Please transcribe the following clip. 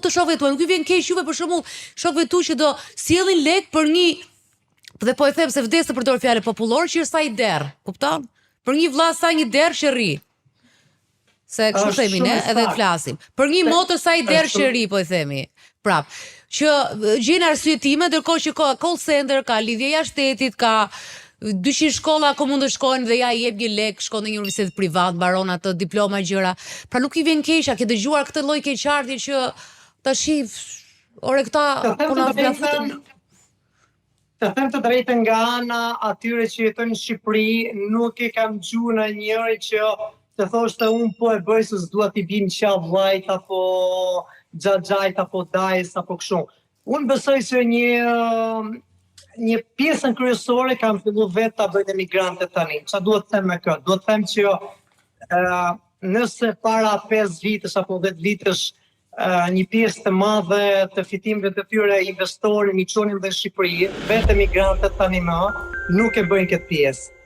të shokëve tuaj, nuk ju vjen keq juve për shembull, shokëve tu që do sjellin lek për një, dhe po e them se vdes të përdor fjalë popullor, që sa i derr, kupton? Për një vlla sa një derr që rri. Se kështu themi ne, edhe të flasim. Për një motër sa i derr që rri, po e themi. Prap, që gjen arsye time, ndërkohë që ka call center, ka lidhje jashtë shtetit, ka 200 shkolla ku mund të shkojnë dhe ja i jep një lek, shkon në një universitet privat, mbaron atë diploma gjëra. Pra nuk i vjen keq, a ke dëgjuar këtë lloj keqardhje që tash ore këta po na flasin. Të them të drejtën nga ana atyre që jetojnë në Shqipëri, nuk e kam dëgjuar në njëri që të thoshte unë po e bëj se s'dua t'i bim qa vllajt apo xhaxhajt apo dajs apo kështu. Unë besoj se një pjesën kryesore kam filluar vetë ta bëjnë emigrantët tani. Çfarë duhet të them me këtë? Duhet të them që nëse para 5 vitesh apo 10 vitesh një pjesë të madhe të fitimeve të tyre investorin i çonin në Shqipëri, vetë emigrantët tani më nuk e bëjnë këtë pjesë.